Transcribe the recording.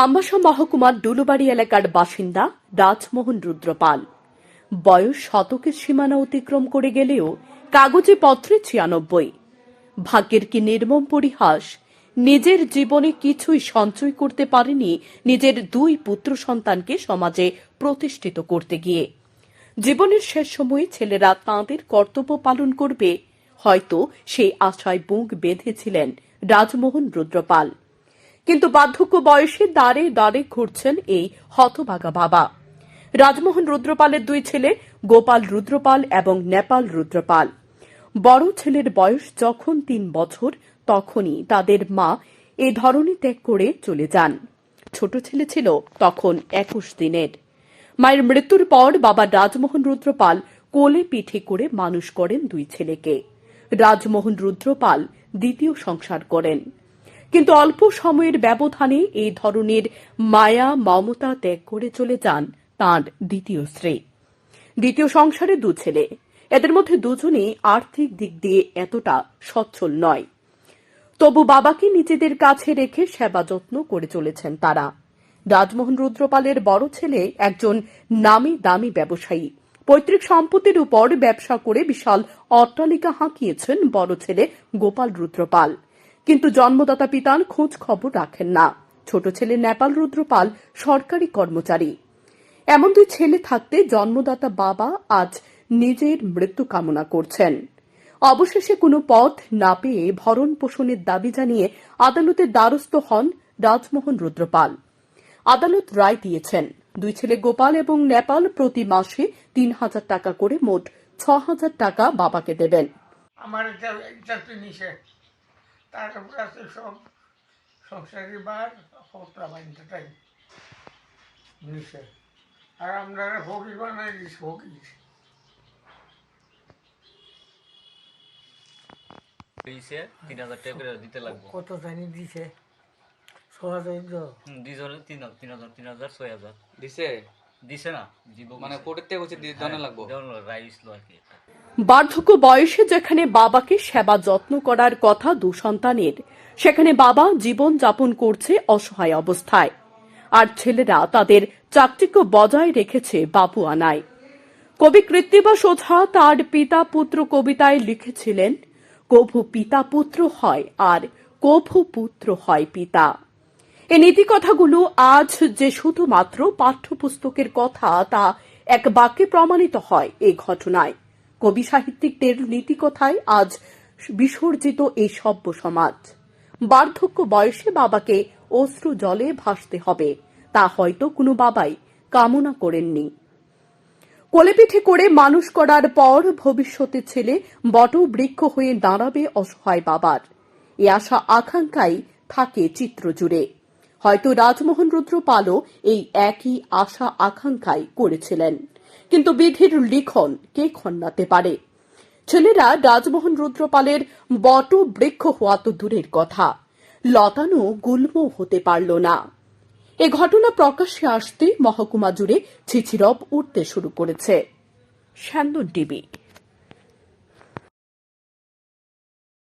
আমবাসা মহকুমার ডুলুবাড়ি এলাকার বাসিন্দা রাজমোহন রুদ্রপাল। বয়স শতকের সীমানা অতিক্রম করে গেলেও কাগজে পত্রে ৯৬। ভাগ্যের কি নির্মম পরিহাস, নিজের জীবনে কিছুই সঞ্চয় করতে পারেনি নিজের দুই পুত্র সন্তানকে সমাজে প্রতিষ্ঠিত করতে গিয়ে। জীবনের শেষ সময়ে ছেলেরা তাঁদের কর্তব্য পালন করবে, হয়তো সেই আশায় বুক বেঁধেছিলেন রাজমোহন রুদ্রপাল। কিন্তু বার্ধক্য বয়সে দাঁড়ে দাঁড়ে ঘুরছেন এই হতভাগা বাবা। রাজমোহন রুদ্রপালের দুই ছেলে গোপাল রুদ্রপাল এবং নেপাল রুদ্রপাল। বড় ছেলের বয়স যখন ৩ বছর, তখনই তাদের মা এ ধরনী ত্যাগ করে চলে যান। ছোট ছেলে ছিল তখন ২১ দিনের। মায়ের মৃত্যুর পর বাবা রাজমোহন রুদ্রপাল কোলে পিঠে করে মানুষ করেন দুই ছেলেকে। রাজমোহন রুদ্রপাল দ্বিতীয় সংসার করেন, কিন্তু অল্প সময়ের ব্যবধানে এই ধরনের মায়া মমতা ত্যাগ করে চলে যান তাঁর দ্বিতীয় স্ত্রী। দ্বিতীয় সংসারে 2 ছেলে, এদের মধ্যে দুজনেই আর্থিক দিক দিয়ে এতটা সচ্ছল নয়। তবু বাবাকে নিজেদের কাছে রেখে সেবা যত্ন করে চলেছেন তারা। রাজমোহন রুদ্রপালের বড় ছেলে একজন নামি দামি ব্যবসায়ী। পৈতৃক সম্পত্তির উপর ব্যবসা করে বিশাল অট্টালিকা হাঁকিয়েছেন বড় ছেলে গোপাল রুদ্রপাল, কিন্তু জন্মদাতা পিতার খোঁজ খবর রাখেন না। ছোট ছেলে নেপাল রুদ্রপাল সরকারি কর্মচারী। এমন দুই ছেলে থাকতে জন্মদাতা বাবা আজ নিজের মৃত্যু কামনা করছেন। অবশেষে কোনো পথ না পেয়ে ভরণ পোষণের দাবি জানিয়ে আদালতের দ্বারস্থ হন রাজমোহন রুদ্রপাল। আদালত রায় দিয়েছেন, দুই ছেলে গোপাল এবং নেপাল প্রতি মাসে ৩,০০০ টাকা করে মোট ৬,০০০ টাকা বাবাকে দেবেন। আমার তার কাছে সব সংসারী বার হত্যা বান্ধটাই নিষেধ, আর আমরা ফকির বানাই দিচ্ছি। ফকির দিছে ৩,০০০ টাকা করে দিতে লাগবে। কত জানি দিছে? ৬,০০০ দুইজনে ৩,০০০ ৬,০০০ দিছে দিছে না, মানে কোর্টের থেকে হচ্ছে দিতে লাগবো। রাইস লো আর কি। বার্ধক্য বয়সে যেখানে বাবাকে সেবা যত্ন করার কথা 2 সন্তানের, সেখানে বাবা জীবন যাপন করছে অসহায় অবস্থায়, আর ছেলেরা তাদের চাকচিক্য বজায় রেখেছে বাবু আনায়। কবি কৃত্তিবাস ওঝা তার পিতা পুত্র কবিতায় লিখেছিলেন, কভু পিতা পুত্র হয় আর কভু পুত্র হয় পিতা। এই নীতি কথাগুলো আজ যে শুধুমাত্র পাঠ্যপুস্তকের কথা, তা এক বাক্যে প্রমাণিত হয় এই ঘটনায়। কবি সাহিত্যিকদের নীতিকথায় আজ বিসর্জিত এই সভ্য সমাজ। বার্ধক্য বয়সে বাবাকে অশ্রু জলে ভাসতে হবে, তা হয়তো কোনো বাবাই কামনা করেননি। কোলেপিঠে করে মানুষ করার পর ভবিষ্যতে ছেলে বট বৃক্ষ হয়ে দাঁড়াবে অসহায় বাবার, এ আশা আকাঙ্ক্ষাই থাকে চিত্র জুড়ে। হয়তো রাজমোহন রুদ্রপালও এই একই আশা আকাঙ্ক্ষাই করেছিলেন, কিন্তু বিধির লিখন কে খণ্ডাতে পারে? ছেলেরা রাজমোহন রুদ্রপালের বট বৃক্ষ হওয়া তো দূরের কথা, লতানো গুল্ম হতে পারল না। এ ঘটনা প্রকাশ্যে আসতে মহকুমা জুড়ে ছিছিরব উঠতে শুরু করেছে। স্যান্দন টিভি।